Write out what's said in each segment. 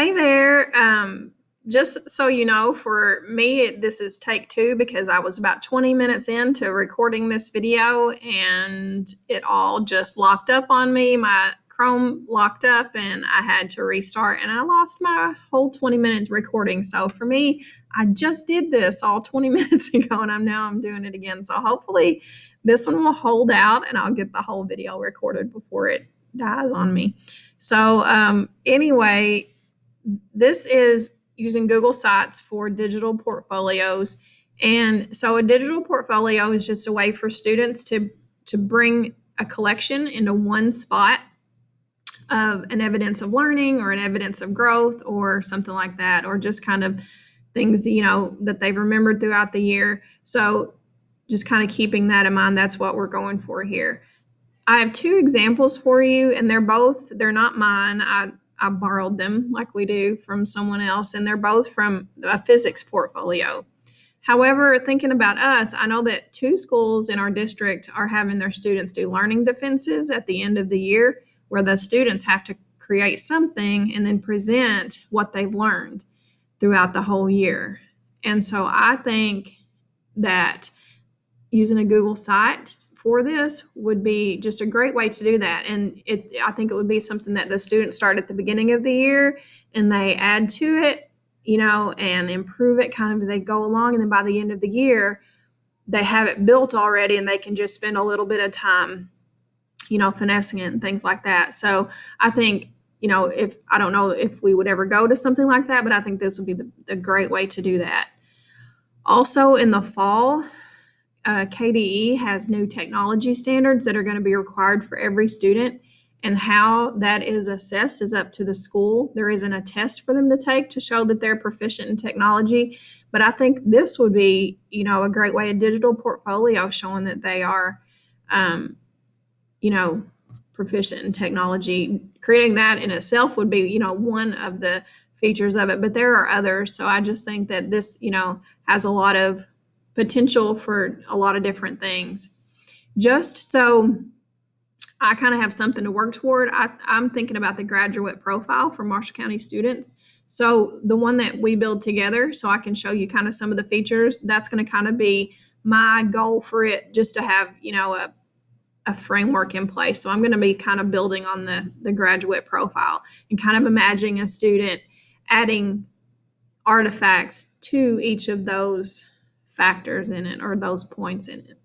Hey there. Just so you know, for me, this is take two because I was about 20 minutes into recording this video and it all just locked up on me. My Chrome locked up and I had to restart and I lost my whole 20 minutes recording. So for me, I just did this all 20 minutes ago and I'm doing it again. So hopefully this one will hold out and I'll get the whole video recorded before it dies on me. So anyway, this is using Google Sites for digital portfolios. And so a digital portfolio is just a way for students to bring a collection into one spot of an evidence of learning or an evidence of growth or something like that, or just kind of things, that they've remembered throughout the year. So just kind of keeping that in mind, that's what we're going for here. I have two examples for you, and they're not mine. I borrowed them like we do from someone else, and they're both from a physics portfolio. However, thinking about us, I know that two schools in our district are having their students do learning defenses at the end of the year, where the students have to create something and then present what they've learned throughout the whole year. And so I think that using a Google site for this would be just a great way to do that. And I think it would be something that the students start at the beginning of the year and they add to it, and improve it kind of as they go along. And then by the end of the year, they have it built already and they can just spend a little bit of time, finessing it and things like that. So I think, I don't know if we would ever go to something like that, but I think this would be the great way to do that. Also in the fall, KDE has new technology standards that are going to be required for every student, and how that is assessed is up to the school. There isn't a test for them to take to show that they're proficient in technology, but I think this would be, a great way, a digital portfolio showing that they are, proficient in technology. Creating that in itself would be, one of the features of it, but there are others. So I just think that this, has a lot of potential for a lot of different things. Just so I kind of have something to work toward, I'm thinking about the graduate profile for Marshall County students. So the one that we build together, so I can show you kind of some of the features, that's going to kind of be my goal for it, just to have, a framework in place. So I'm going to be kind of building on the graduate profile and kind of imagining a student adding artifacts to each of those factors in it or those points in it.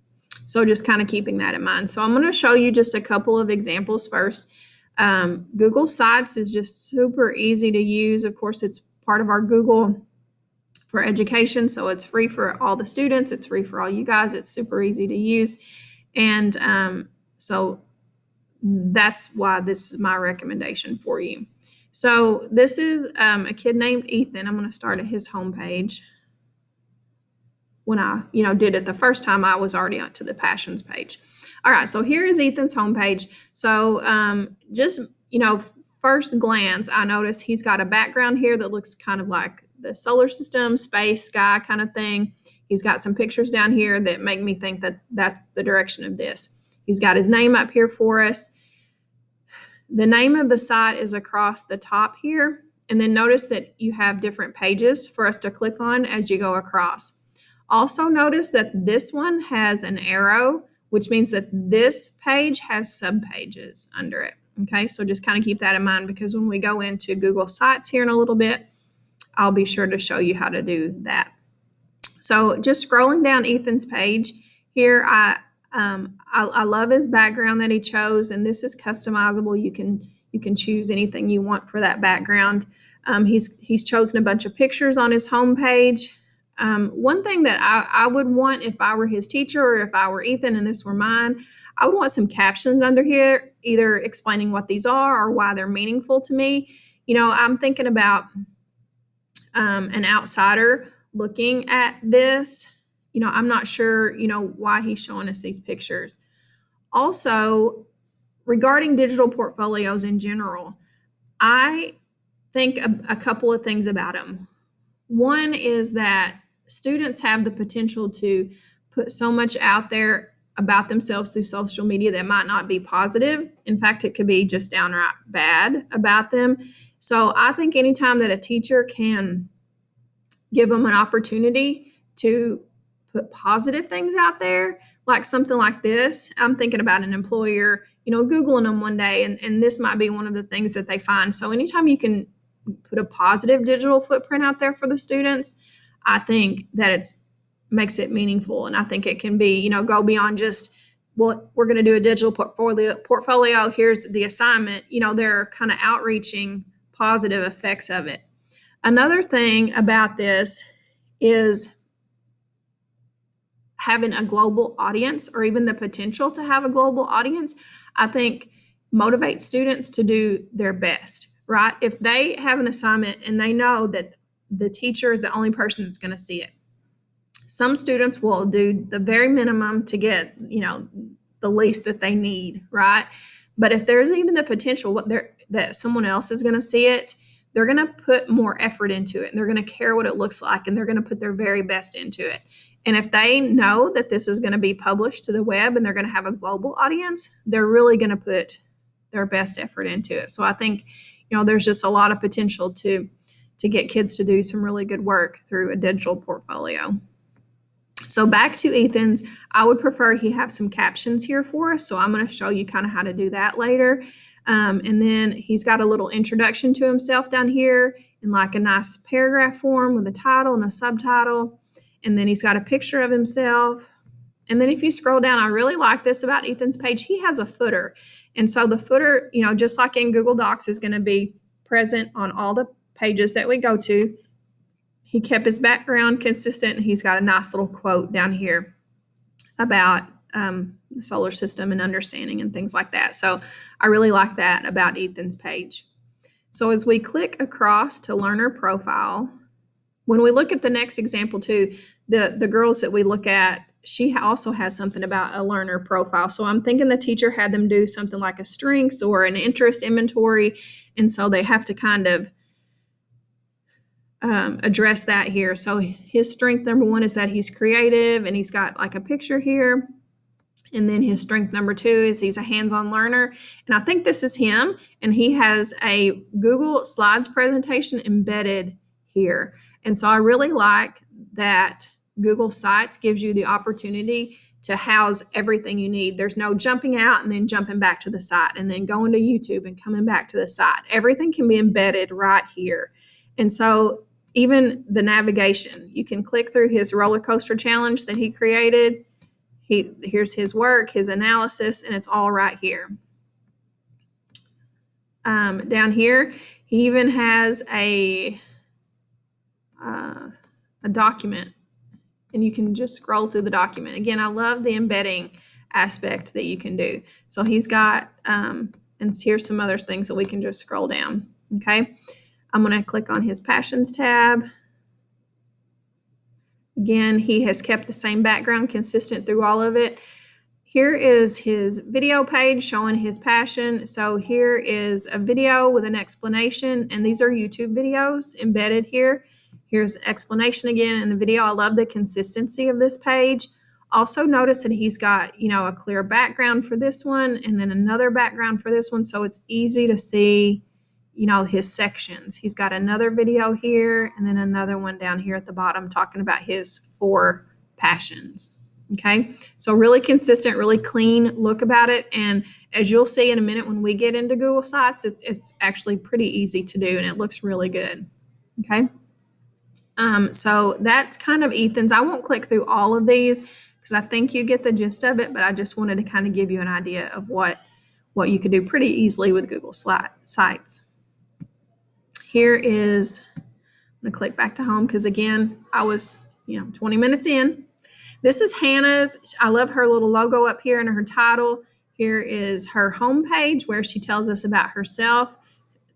So just kind of keeping that in mind. So I'm going to show you just a couple of examples first. Google Sites is just super easy to use. Of course, it's part of our Google for Education, so it's free for all the students. It's free for all you guys. It's super easy to use. And so that's why this is my recommendation for you. So this is a kid named Ethan. I'm going to start at his homepage. When I, did it the first time, I was already onto the Passions page. All right, so here is Ethan's homepage. So just, first glance, I notice he's got a background here that looks kind of like the solar system, space, sky kind of thing. He's got some pictures down here that make me think that that's the direction of this. He's got his name up here for us. The name of the site is across the top here. And then notice that you have different pages for us to click on as you go across. Also notice that this one has an arrow, which means that this page has subpages under it. Okay, so just kind of keep that in mind, because when we go into Google Sites here in a little bit, I'll be sure to show you how to do that. So just scrolling down Ethan's page here, I love his background that he chose, and this is customizable. You can choose anything you want for that background. He's chosen a bunch of pictures on his homepage. One thing that I would want if I were his teacher, or if I were Ethan and this were mine, I would want some captions under here, either explaining what these are or why they're meaningful to me. I'm thinking about an outsider looking at this. I'm not sure, why he's showing us these pictures. Also, regarding digital portfolios in general, I think a couple of things about them. One is that students have the potential to put so much out there about themselves through social media that might not be positive. In fact, it could be just downright bad about them. So I think anytime that a teacher can give them an opportunity to put positive things out there, like something like this. I'm thinking about an employer, Googling them one day, and this might be one of the things that they find. So anytime you can put a positive digital footprint out there for the students, I think that it's makes it meaningful. And I think it can be, go beyond just, well, we're going to do a digital portfolio. Here's the assignment. They're kind of outreaching positive effects of it. Another thing about this is having a global audience, or even the potential to have a global audience, I think motivates students to do their best, right? If they have an assignment and they know that the teacher is the only person that's going to see it, some students will do the very minimum to get, the least that they need, right? But if there's even the potential that someone else is going to see it, they're going to put more effort into it, and they're going to care what it looks like, and they're going to put their very best into it. And if they know that this is going to be published to the web and they're going to have a global audience, they're really going to put their best effort into it. So I think, there's just a lot of potential to get kids to do some really good work through a digital portfolio. So back to Ethan's, I would prefer he have some captions here for us. So I'm going to show you kind of how to do that later. And then he's got a little introduction to himself down here in like a nice paragraph form with a title and a subtitle. And then he's got a picture of himself. And then if you scroll down, I really like this about Ethan's page. He has a footer. And so the footer, just like in Google Docs, is going to be present on all the pages that we go to. He kept his background consistent, and he's got a nice little quote down here about the solar system and understanding and things like that. So I really like that about Ethan's page. So as we click across to learner profile, when we look at the next example too, the girls that we look at, she also has something about a learner profile. So I'm thinking the teacher had them do something like a strengths or an interest inventory. And so they have to kind of address that here. So his strength number 1 is that he's creative, and he's got like a picture here. And then his strength number 2 is he's a hands-on learner. And I think this is him, and he has a Google Slides presentation embedded here. And so I really like that Google Sites gives you the opportunity to house everything you need. There's no jumping out and then jumping back to the site and then going to YouTube and coming back to the site. Everything can be embedded right here. And so even the navigation, you can click through his roller coaster challenge that he created. Here's his work, his analysis, and it's all right here. Down here, he even has a document, and you can just scroll through the document. Again, I love the embedding aspect that you can do. So he's got, and here's some other things that we can just scroll down. Okay. I'm going to click on his passions tab. Again, he has kept the same background consistent through all of it. Here is his video page showing his passion. So here is a video with an explanation, and these are YouTube videos embedded here. Here's explanation again in the video. I love the consistency of this page. Also notice that he's got, a clear background for this one and then another background for this one. So it's easy to see, his sections. He's got another video here and then another one down here at the bottom talking about his 4 passions. Okay. So really consistent, really clean look about it. And as you'll see in a minute, when we get into Google Sites, it's actually pretty easy to do, and it looks really good. Okay. So that's kind of Ethan's. I won't click through all of these because I think you get the gist of it, but I just wanted to kind of give you an idea of what you could do pretty easily with Google Sites. Here is, I'm going to click back to home because again, I was, 20 minutes in. This is Hannah's. I love her little logo up here and her title. Here is her homepage where she tells us about herself.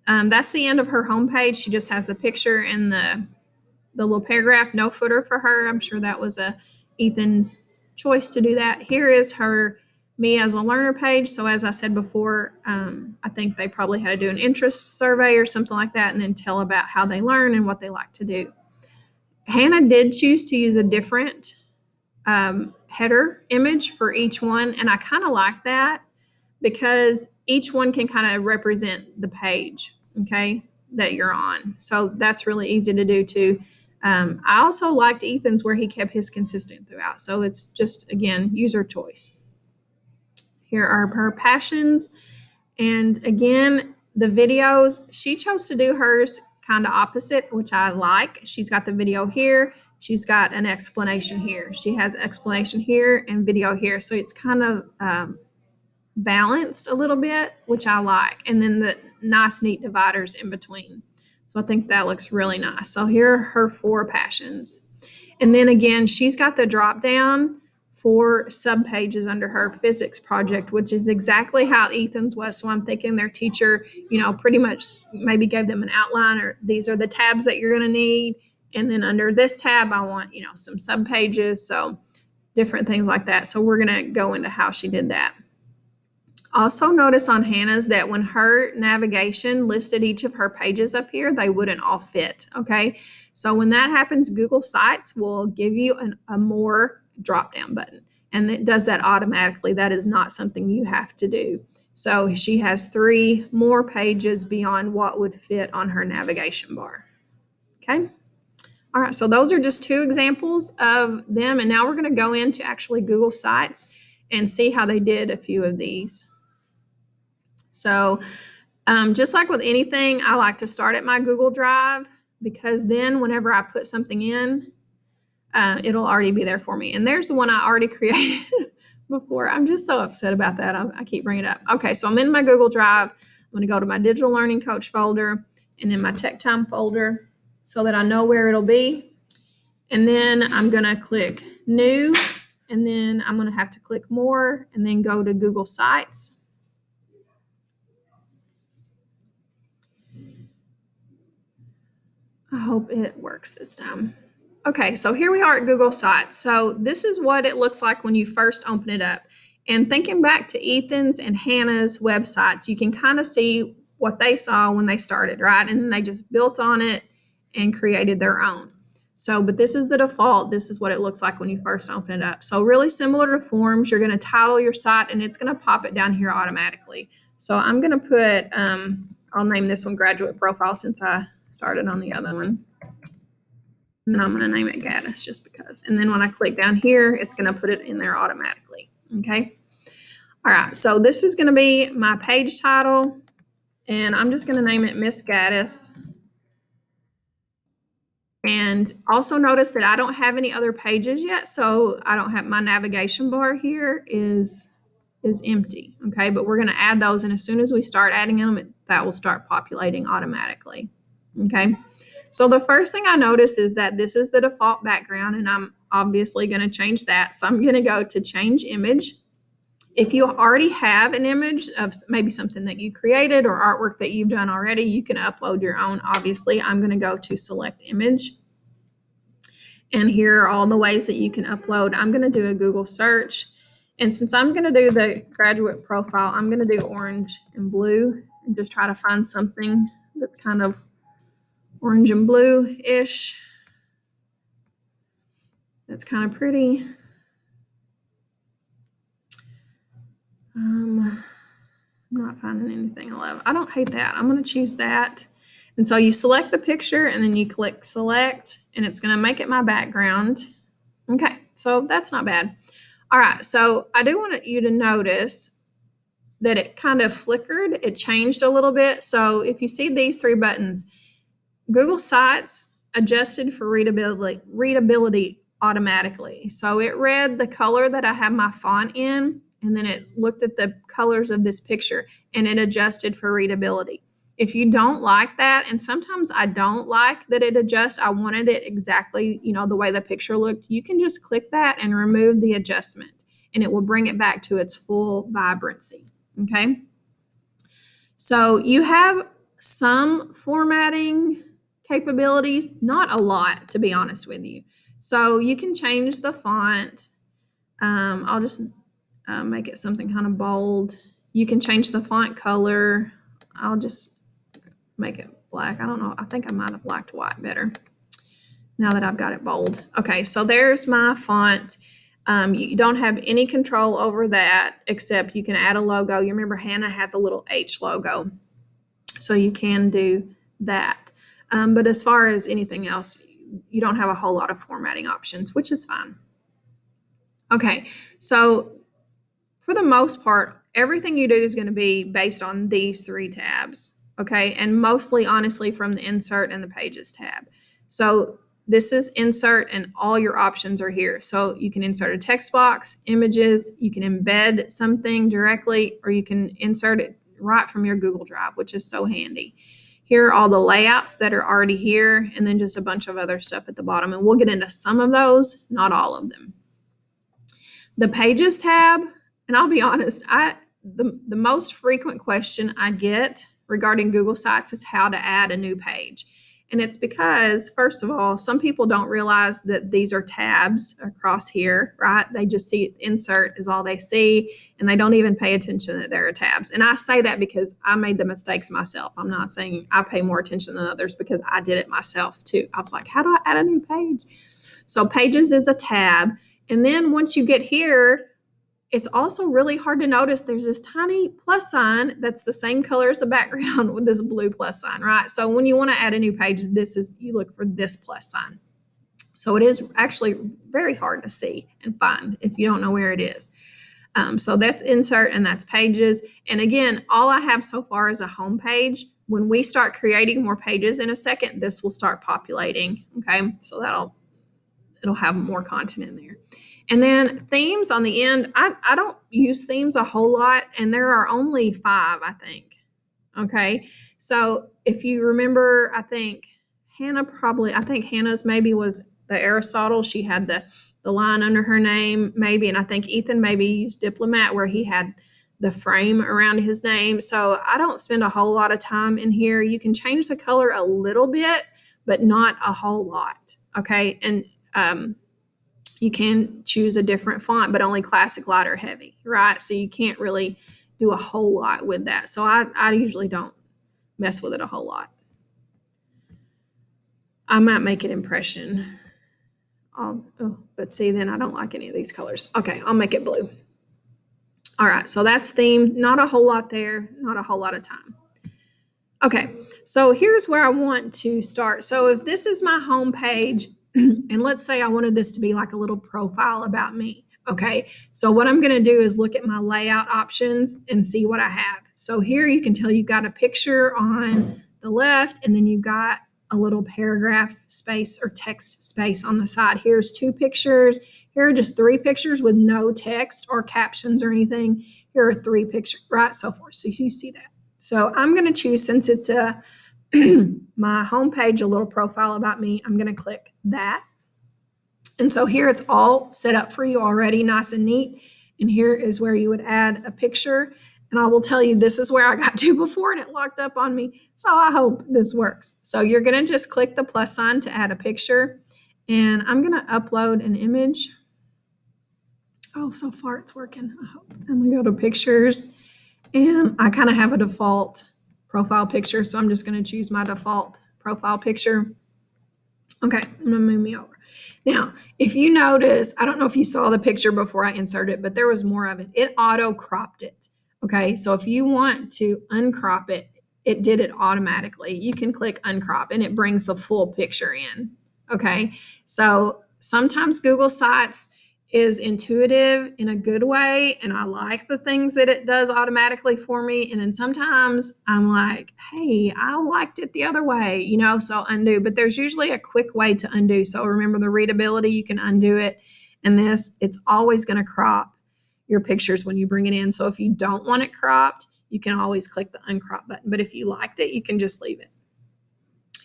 That's the end of her homepage. She just has the picture and the little paragraph, no footer for her. I'm sure that was Ethan's choice to do that. Here is her Me as a Learner page. So as I said before, I think they probably had to do an interest survey or something like that and then tell about how they learn and what they like to do. Hannah did choose to use a different header image for each one, and I kind of like that because each one can kind of represent the page. Okay. that you're on. So that's really easy to do too. I also liked Ethan's where he kept his consistent throughout. So it's just, again, user choice. Here are her passions. And again, the videos, she chose to do hers kind of opposite, which I like. She's got the video here. She's got an explanation here. She has explanation here and video here. So it's kind of balanced a little bit, which I like. And then the nice, neat dividers in between. So I think that looks really nice. So here are her 4 passions. And then again, she's got the drop down for subpages under her physics project, which is exactly how Ethan's was. So I'm thinking their teacher, pretty much maybe gave them an outline, or these are the tabs that you're going to need. And then under this tab, I want, some subpages. So different things like that. So we're going to go into how she did that. Also notice on Hannah's that when her navigation listed each of her pages up here, they wouldn't all fit, okay? So when that happens, Google Sites will give you a more drop-down button, and it does that automatically. That is not something you have to do. So she has 3 more pages beyond what would fit on her navigation bar, okay? All right, so those are just 2 examples of them, and now we're going to go into actually Google Sites and see how they did a few of these. So just like with anything, I like to start at my Google Drive, because then whenever I put something in, it'll already be there for me. And there's the one I already created before. I'm just so upset about that. I keep bringing it up. Okay, so I'm in my Google Drive. I'm going to go to my Digital Learning Coach folder and then my Tech Time folder so that I know where it'll be. And then I'm going to click New, and then I'm going to have to click More, and then go to Google Sites. I hope it works this time. Okay, so here we are at Google Sites. So this is what it looks like when you first open it up. And thinking back to Ethan's and Hannah's websites, you can kind of see what they saw when they started, right? And then they just built on it and created their own. So, but this is the default. This is what it looks like when you first open it up. So really similar to Forms, you're going to title your site and it's going to pop it down here automatically. So I'm going to put, I'll name this one Graduate Profile since I started on the other one. And then I'm going to name it Gaddis just because. And then when I click down here, it's going to put it in there automatically. Okay. All right. So this is going to be my page title. And I'm just going to name it Miss Gaddis. And also notice that I don't have any other pages yet. So I don't have my navigation bar here is empty. Okay. But we're going to add those. And as soon as we start adding them, that will start populating automatically. Okay. So the first thing I notice is that this is the default background, and I'm obviously going to change that. So I'm going to go to Change Image. If you already have an image of maybe something that you created or artwork that you've done already, you can upload your own. Obviously, I'm going to go to Select Image. And here are all the ways that you can upload. I'm going to do a Google search. And since I'm going to do the graduate profile, I'm going to do orange and blue and just try to find something that's kind of orange and blue-ish. That's kind of pretty. I'm not finding anything I love. I don't hate that. I'm going to choose that. And so you select the picture and then you click select, and it's going to make it my background. Okay, so that's not bad. All right, so I do want you to notice that it kind of flickered. It changed a little bit. So if you see these 3 buttons, Google Sites adjusted for readability automatically. So it read the color that I have my font in, and then it looked at the colors of this picture, and it adjusted for readability. If you don't like that, and sometimes I don't like that it adjusts, I wanted it exactly, the way the picture looked, you can just click that and remove the adjustment, and it will bring it back to its full vibrancy, okay? So you have some formatting capabilities, not a lot, to be honest with you. So you can change the font. I'll just make it something kind of bold. You can change the font color. I'll just make it black. I don't know. I think I might have liked white better now that I've got it bold. Okay, so there's my font. You don't have any control over that, except you can add a logo. You remember Hannah had the little H logo. So you can do that. But as far as anything else, you don't have a whole lot of formatting options, which is fine. Okay, so for the most part, everything you do is going to be based on these three tabs, okay? And mostly, honestly, from the Insert and the Pages tab. So this is Insert, and all your options are here. So you can insert a text box, images, you can embed something directly, or you can insert it right from your Google Drive, which is so handy. Here are all the layouts that are already here, and then just a bunch of other stuff at the bottom. And we'll get into some of those, not all of them. The Pages tab, and I'll be honest, the most frequent question I get regarding Google Sites is how to add a new page. And it's because, first of all, some people don't realize that these are tabs across here, right? They just see Insert is all they see, and they don't even pay attention that there are tabs. And I say that because I made the mistakes myself. I'm not saying I pay more attention than others, because I did it myself too. I was like, how do I add a new page? So Pages is a tab. And then once you get here, it's also really hard to notice there's this tiny plus sign that's the same color as the background with this blue plus sign, right? So when you want to add a new page, you look for this plus sign. So it is actually very hard to see and find if you don't know where it is. So that's Insert and that's Pages. And again, all I have so far is a home page. When we start creating more pages in a second, this will start populating. Okay, so it'll have more content in there. And then themes on the end, I don't use themes a whole lot, and there are only 5, I think. Okay, so if you remember, I think Hannah's maybe was the Aristotle. She had the line under her name, maybe, and I think Ethan maybe used Diplomat, where he had the frame around his name. So I don't spend a whole lot of time in here. You can change the color a little bit, but not a whole lot. Okay, and you can choose a different font, but only classic, light, or heavy, right? So you can't really do a whole lot with that. So I usually don't mess with it a whole lot. I might make it impression. But see, then I don't like any of these colors. Okay, I'll make it blue. All right, so that's theme. Not a whole lot there, not a whole lot of time. Okay, so here's where I want to start. So if this is my home page, and let's say I wanted this to be like a little profile about me. Okay, so what I'm going to do is look at my layout options and see what I have. So here you can tell you've got a picture on the left, and then you've got a little paragraph space or text space on the side. Here's 2 pictures. Here are just 3 pictures with no text or captions or anything. Here are 3 pictures, right? So forth. So you see that. So I'm going to choose, since it's my homepage, a little profile about me, I'm going to click that. And so here it's all set up for you already, nice and neat. And here is where you would add a picture. And I will tell you, this is where I got to before and it locked up on me. So I hope this works. So you're going to just click the plus sign to add a picture. And I'm going to upload an image. Oh, so far it's working. I hope. I'm going to go to pictures. And I kind of have a default profile picture. So I'm just going to choose my default profile picture. Okay, I'm going to move me over. Now, if you notice, I don't know if you saw the picture before I inserted it, but there was more of it. It auto cropped it. Okay, so if you want to uncrop it, it did it automatically. You can click uncrop and it brings the full picture in. Okay, so sometimes Google Sites is intuitive in a good way, and I like the things that it does automatically for me. And then sometimes I'm like, hey, I liked it the other way, so undo. But there's usually a quick way to undo. So remember the readability, you can undo it. And it's always going to crop your pictures when you bring it in. So if you don't want it cropped, you can always click the uncrop button. But if you liked it, you can just leave it.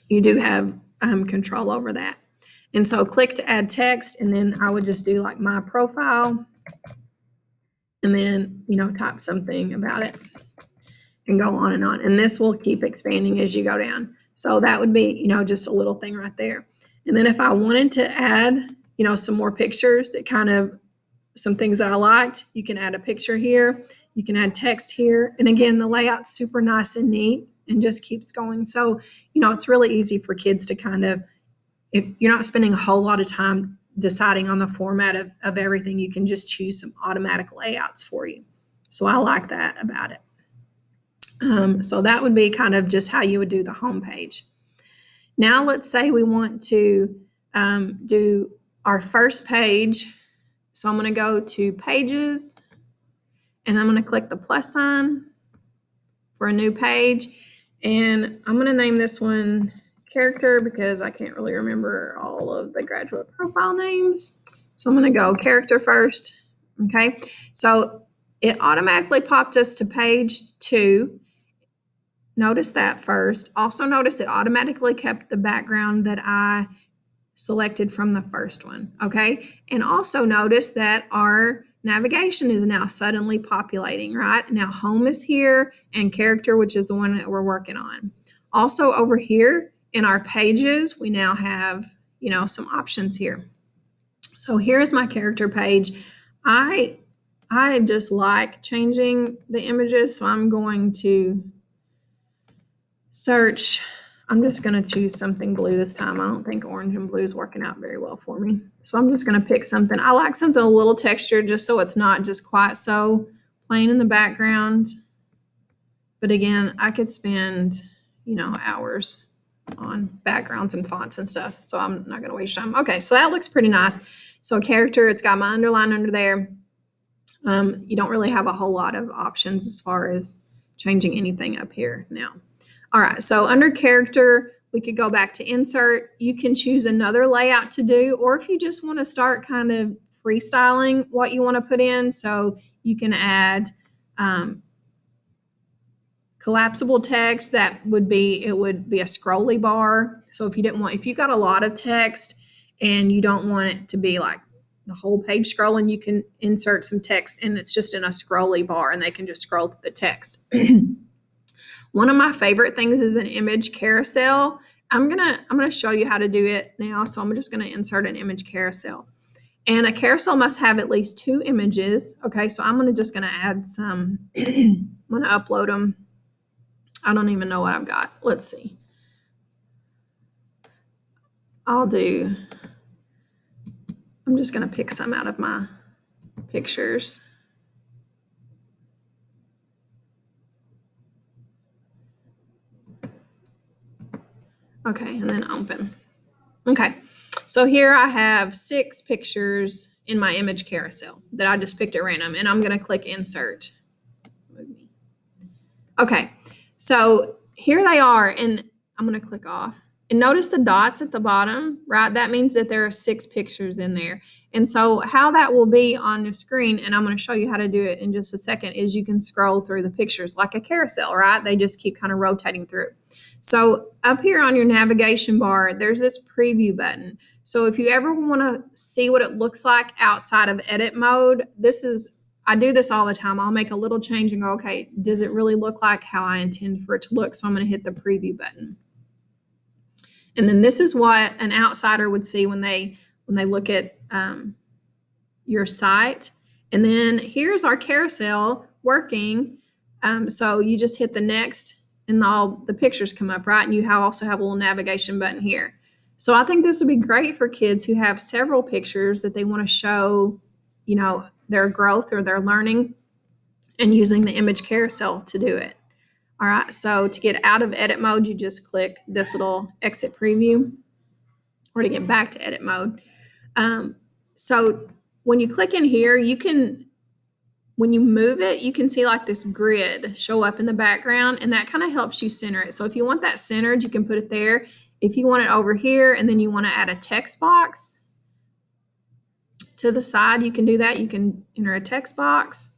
You do have control over that. And so click to add text, and then I would just do like my profile, and then, type something about it and go on and on. And this will keep expanding as you go down. So that would be, just a little thing right there. And then if I wanted to add, some more pictures that some things that I liked, you can add a picture here. You can add text here. And again, the layout's super nice and neat and just keeps going. So, it's really easy for kids to if you're not spending a whole lot of time deciding on the format of everything, you can just choose some automatic layouts for you. So I like that about it. So that would be kind of just how you would do the home page. Now let's say we want to do our first page. So I'm going to go to pages and I'm going to click the plus sign for a new page. And I'm going to name this one character because I can't really remember all of the graduate profile names. So I'm going to go character first. Okay. So it automatically popped us to page 2. Notice that first. Also notice it automatically kept the background that I selected from the first one, okay? And also notice that our navigation is now suddenly populating, right? Now home is here and character, which is the one that we're working on. Also over here in our pages, we now have, some options here. So here's my character page. I just like changing the images, so I'm going to search. I'm just going to choose something blue this time. I don't think orange and blue is working out very well for me. So I'm just going to pick something. I like something a little textured just so it's not just quite so plain in the background. But again, I could spend, hours on backgrounds and fonts and stuff. So I'm not going to waste time. Okay, so that looks pretty nice. So character, it's got my underline under there. You don't really have a whole lot of options as far as changing anything up here now. All right, so under character, we could go back to insert. You can choose another layout to do, or if you just want to start kind of freestyling what you want to put in, so you can add collapsible text. It would be a scrolly bar. So if you got a lot of text and you don't want it to be like the whole page scrolling, you can insert some text and it's just in a scrolly bar and they can just scroll through the text. One of my favorite things is an image carousel. I'm gonna show you how to do it now. So I'm just gonna insert an image carousel. And a carousel must have at least 2 images. Okay, so I'm gonna add some. I'm gonna upload them. I don't even know what I've got. Let's see. I'm just gonna pick some out of my pictures. Okay, and then open. Okay, so here I have 6 pictures in my image carousel that I just picked at random, and I'm going to click insert. Okay, so here they are, and I'm going to click off. And notice the dots at the bottom, right? That means that there are 6 pictures in there. And so how that will be on the screen, and I'm going to show you how to do it in just a second, is you can scroll through the pictures like a carousel, right? They just keep kind of rotating through. So up here on your navigation bar, there's this preview button. So if you ever want to see what it looks like outside of edit mode, I do this all the time. I'll make a little change and go, okay, does it really look like how I intend for it to look? So I'm going to hit the preview button. And then this is what an outsider would see when they look at your site. And then here's our carousel working. So you just hit the next and all the pictures come up, right? And you also have a little navigation button here. So I think this would be great for kids who have several pictures that they want to show, their growth or their learning, and using the image carousel to do it. All right, so to get out of edit mode, you just click this little exit preview, or to get back to edit mode. So when you click in here, when you move it, you can see like this grid show up in the background, and that kind of helps you center it. So if you want that centered, you can put it there. If you want it over here and then you want to add a text box to the side, you can do that. You can enter a text box.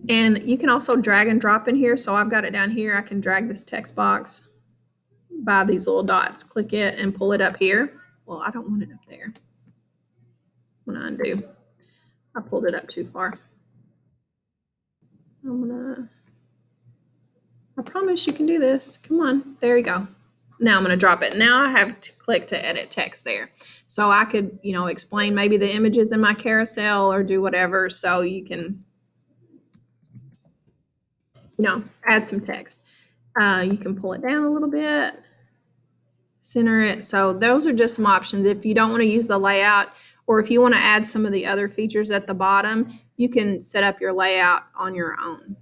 And you can also drag and drop in here. So I've got it down here. I can drag this text box by these little dots, click it and pull it up here. Well, I don't want it up there. I'm gonna undo. I pulled it up too far. I promise you can do this. Come on, there you go. Now I'm gonna drop it. Now I have to click to edit text there. So I could, explain maybe the images in my carousel or do whatever. So you can, add some text. You can pull it down a little bit, center it. So those are just some options. If you don't want to use the layout, Or if you want to add some of the other features at the bottom, you can set up your layout on your own.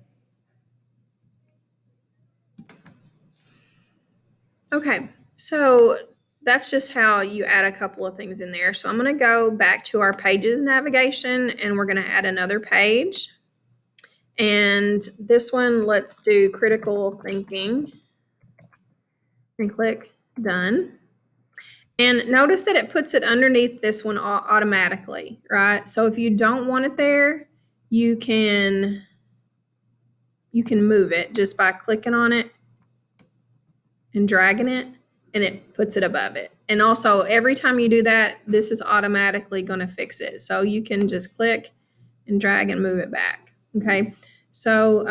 Okay, so that's just how you add a couple of things in there. So I'm going to go back to our pages navigation, and we're going to add another page. And this one, let's do critical thinking and click done. And notice that it puts it underneath this one automatically, right? So if you don't want it there, you can move it just by clicking on it and dragging it, and it puts it above it. And also every time you do that, this is automatically going to fix it. So you can just click and drag and move it back. Okay. So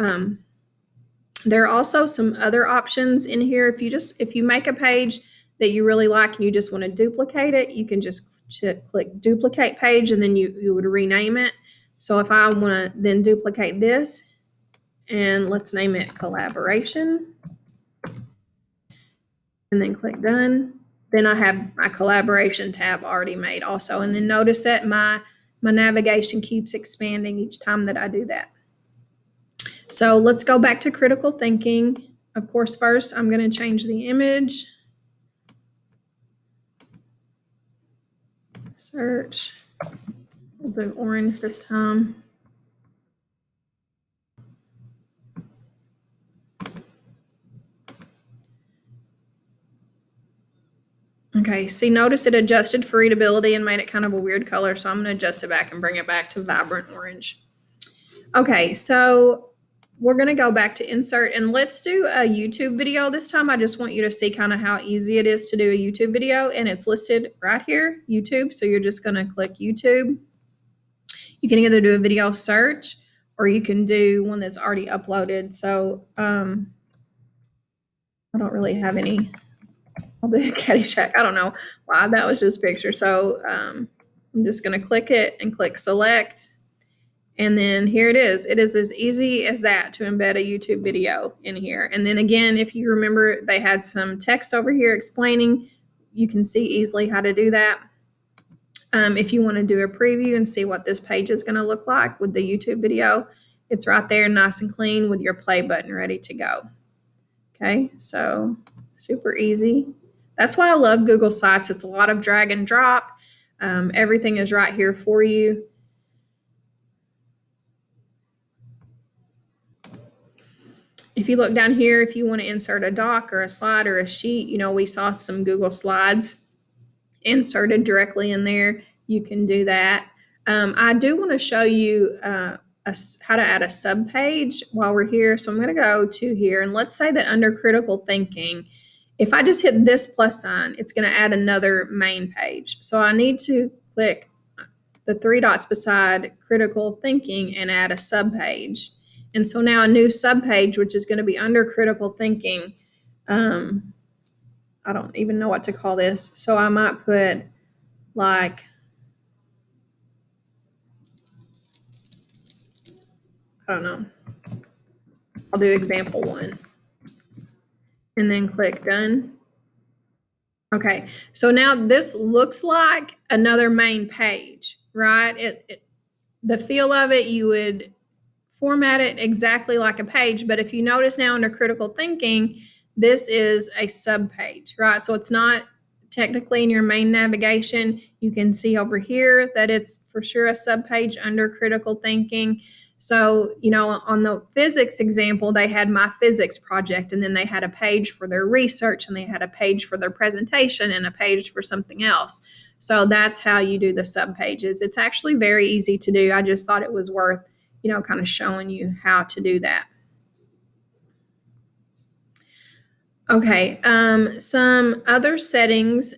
there are also some other options in here. If you make a page that you really like and you just want to duplicate it, you can just click duplicate page, and then you would rename it. So if I want to then duplicate this, and let's name it collaboration, and then click done, then I have my collaboration tab already made also. And then notice that my navigation keeps expanding each time that I do that. So let's go back to critical thinking. Of course, first I'm going to change the image. Search. We'll do orange this time. Okay, see, notice it adjusted for readability and made it kind of a weird color, so I'm going to adjust it back and bring it back to vibrant orange. Okay, so we're going to go back to insert, and let's do a YouTube video this time. I just want you to see kind of how easy it is to do a YouTube video, and it's listed right here, YouTube. So you're just going to click YouTube. You can either do a video search, or you can do one that's already uploaded. So I don't really have any. I'll do Caddyshack. I don't know why that was just picture. So I'm just going to click it and click select. And then here it is. It is as easy as that to embed a YouTube video in here. And then again, if you remember, they had some text over here explaining. You can see easily how to do that. If you want to do a preview and see what this page is going to look like with the YouTube video, it's right there, nice and clean with your play button ready to go. Okay, so super easy. That's why I love Google Sites. It's a lot of drag and drop. Everything is right here for you. If you look down here, if you want to insert a doc or a slide or a sheet, we saw some Google Slides inserted directly in there. You can do that. I do want to show you how to add a subpage while we're here. So I'm going to go to here, and let's say that under critical thinking, if I just hit this plus sign, it's going to add another main page. So I need to click the three dots beside critical thinking and add a subpage. And so now a new subpage, which is going to be under critical thinking. I don't even know what to call this. So I might put like, I don't know. I'll do example 1. And then click done. Okay, so now this looks like another main page, right? The feel of it, you would format it exactly like a page, but if you notice now under critical thinking, this is a subpage, right? So it's not technically in your main navigation. You can see over here that it's for sure a subpage under critical thinking. So, on the physics example, they had my physics project, and then they had a page for their research, and they had a page for their presentation, and a page for something else. So that's how you do the subpages. It's actually very easy to do. I just thought it was worth, kind of showing you how to do that. Okay, some other settings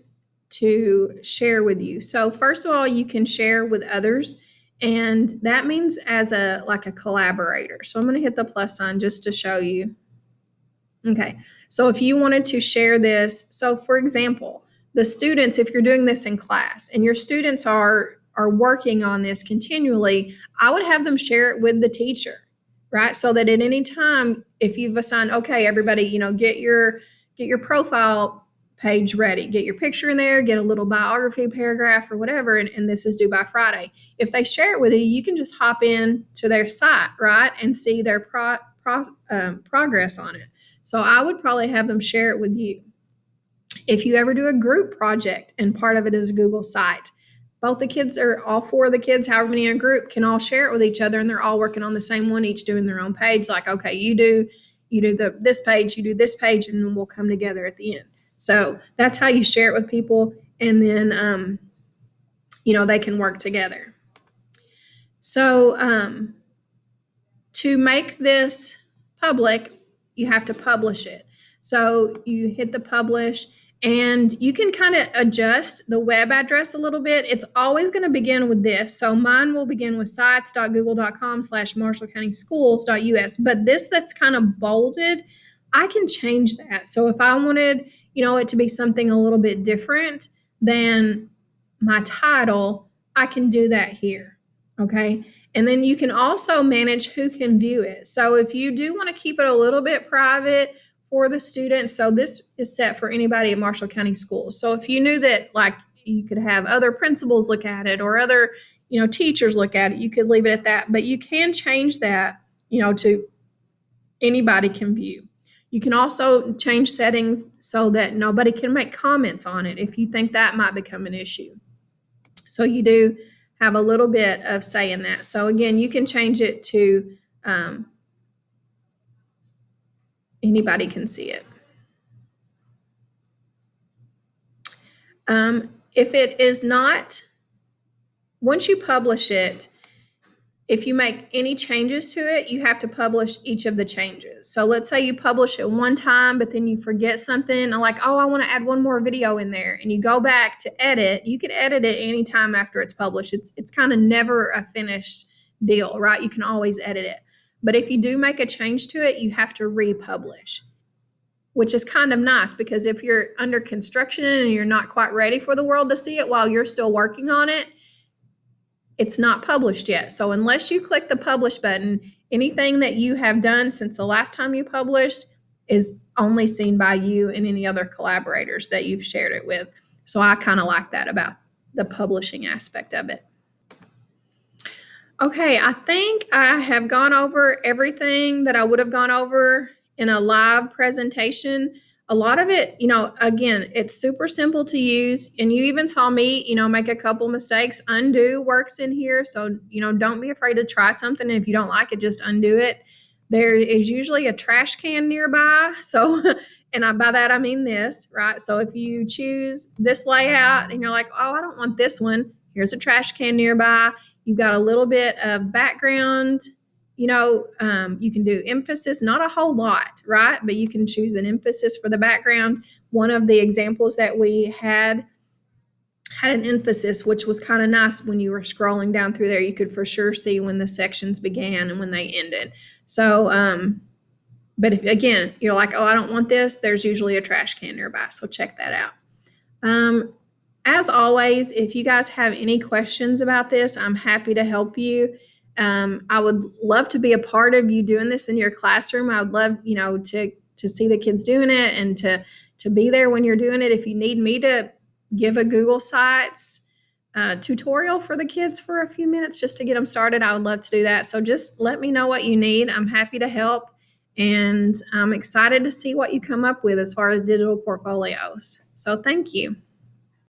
to share with you. So first of all, you can share with others, and that means as like a collaborator. So I'm going to hit the plus sign just to show you. Okay, so if you wanted to share this, so for example, the students, if you're doing this in class and your students are working on this continually, I would have them share it with the teacher, right? So that at any time, if you've assigned, okay, everybody, get your profile page ready. Get your picture in there, get a little biography paragraph or whatever, and this is due by Friday. If they share it with you, you can just hop in to their site, right, and see their progress on it. So I would probably have them share it with you. If you ever do a group project and part of it is a Google site, both the kids or all four of the kids, however many in a group, can all share it with each other, and they're all working on the same one, each doing their own page. Like, okay, you do this page, you do this page, and then we'll come together at the end. So that's how you share it with people, and then they can work together. So to make this public, you have to publish it. So you hit the publish, and you can kind of adjust the web address a little bit. It's always going to begin with this. So mine will begin with sites.google.com/marshallcountyschools.us. But this that's kind of bolded, I can change that. So if I wanted, it to be something a little bit different than my title, I can do that here. Okay. And then you can also manage who can view it. So if you do want to keep it a little bit private for the students, so this is set for anybody at Marshall County Schools. So if you knew that, like, you could have other principals look at it or other, teachers look at it, you could leave it at that. But you can change that, to anybody can view. You can also change settings so that nobody can make comments on it if you think that might become an issue. So you do have a little bit of say in that. So again, you can change it to anybody can see it. If it is not, once you publish it, if you make any changes to it, you have to publish each of the changes. So let's say you publish it one time, but then you forget something, like, oh, I want to add one more video in there, and you go back to edit. You can edit it anytime after it's published. It's kind of never a finished deal, right? You can always edit it. But if you do make a change to it, you have to republish, which is kind of nice, because if you're under construction and you're not quite ready for the world to see it while you're still working on it, it's not published yet. So unless you click the publish button, anything that you have done since the last time you published is only seen by you and any other collaborators that you've shared it with. So I kind of like that about the publishing aspect of it. Okay, I think I have gone over everything that I would have gone over in a live presentation. A lot of it, again, it's super simple to use. And you even saw me, make a couple mistakes. Undo works in here. So, don't be afraid to try something. If you don't like it, just undo it. There is usually a trash can nearby. So, and by that, I mean this, right? So if you choose this layout and you're like, oh, I don't want this one, here's a trash can nearby. You've got a little bit of background. You can do emphasis, not a whole lot, right? But you can choose an emphasis for the background. One of the examples that we had an emphasis, which was kind of nice. When you were scrolling down through there, you could for sure see when the sections began and when they ended. So, but if, again, you're like, oh, I don't want this, there's usually a trash can nearby. So check that out. As always, if you guys have any questions about this, I'm happy to help you. I would love to be a part of you doing this in your classroom. I would love, to see the kids doing it and to be there when you're doing it. If you need me to give a Google Sites tutorial for the kids for a few minutes just to get them started, I would love to do that. So just let me know what you need. I'm happy to help, and I'm excited to see what you come up with as far as digital portfolios. So thank you.